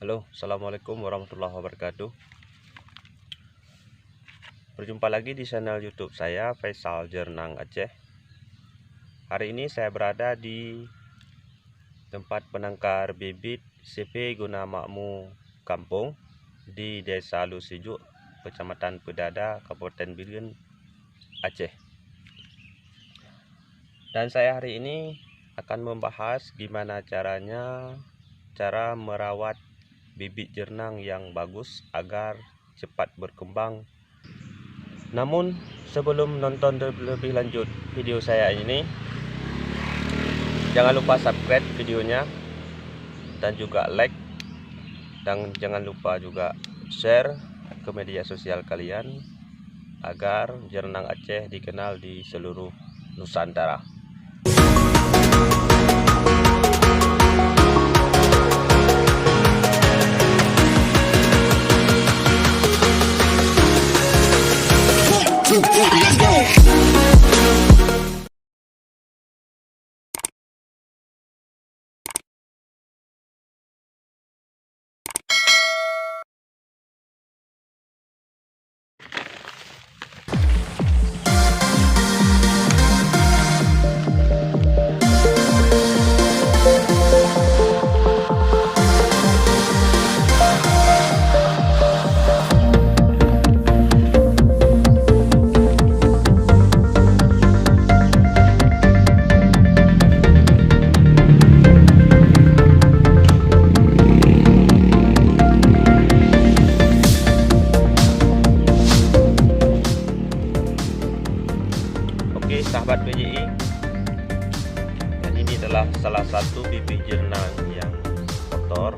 Halo, assalamualaikum warahmatullahi wabarakatuh. Berjumpa lagi di channel YouTube saya, Faisal Jernang Aceh. Hari ini saya berada di tempat penangkar bibit CP guna makmur kampung di Desa Lusijuk, Kecamatan Pedada, Kabupaten Biren, Aceh. Dan saya hari ini akan membahas gimana cara merawat bibit jernang yang bagus agar cepat berkembang. Namun sebelum nonton lebih lanjut video saya ini, jangan lupa subscribe videonya dan juga like, dan jangan lupa juga share ke media sosial kalian agar jernang Aceh dikenal di seluruh Nusantara. Let's go. Oke sahabat PJI, dan ini adalah salah satu bibit jernang yang kotor.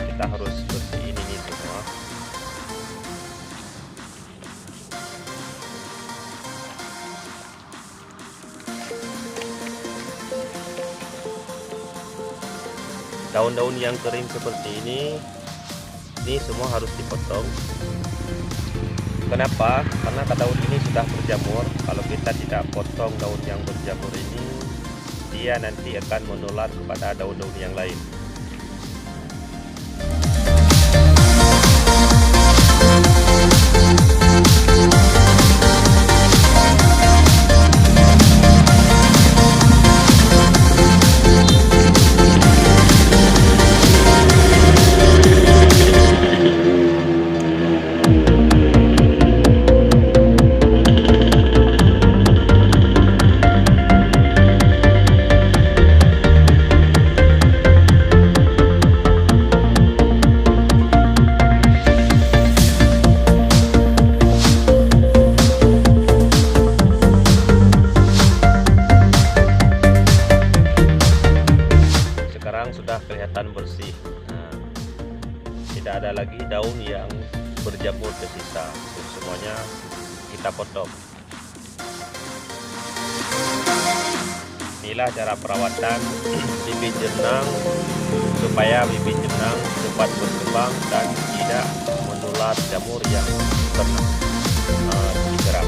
Kita harus bersihin ini semua. Daun-daun yang kering seperti ini semua harus dipotong. Kenapa? Karena daun ini sudah berjamur. Kalau kita tidak potong daun yang berjamur ini, dia nanti akan menular kepada daun-daun yang lain. Sudah kelihatan bersih. Tidak ada lagi daun yang berjamur tersisa. Semuanya kita potong. Inilah cara perawatan bibit jernang supaya bibit jernang cepat berkembang dan tidak menular jamur yang pernah disiram.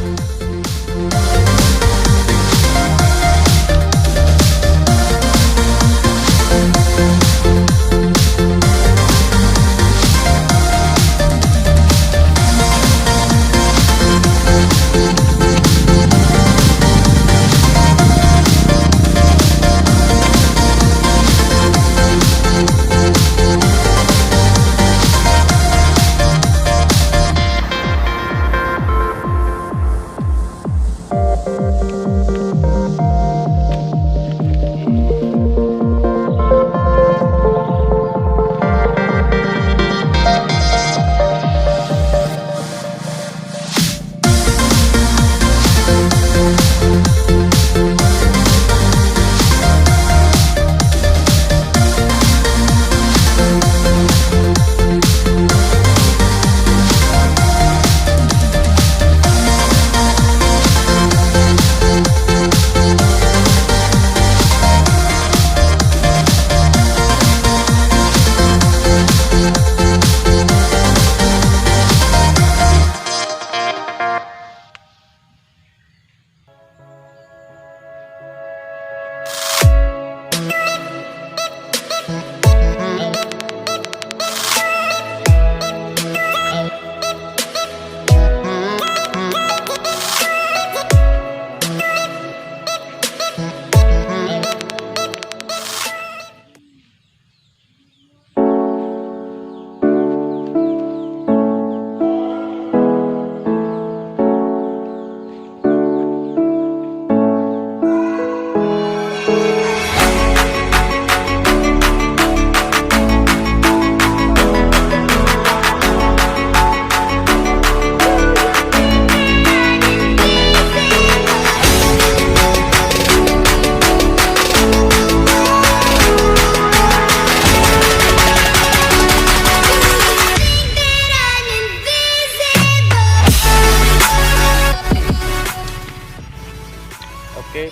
Oke,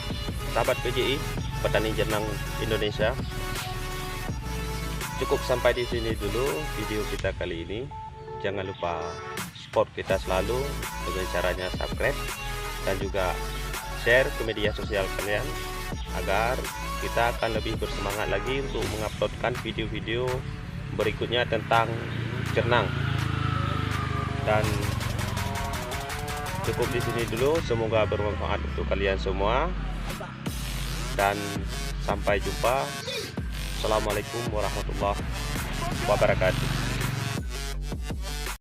sahabat PJI, petani jenang Indonesia, cukup sampai di sini dulu video kita kali ini. Jangan lupa support kita selalu dengan caranya subscribe dan juga share ke media sosial kalian, agar kita akan lebih bersemangat lagi untuk menguploadkan video-video berikutnya tentang jenang. Dan cukup di sini dulu, semoga bermanfaat untuk kalian semua dan sampai jumpa. Assalamualaikum warahmatullahi wabarakatuh.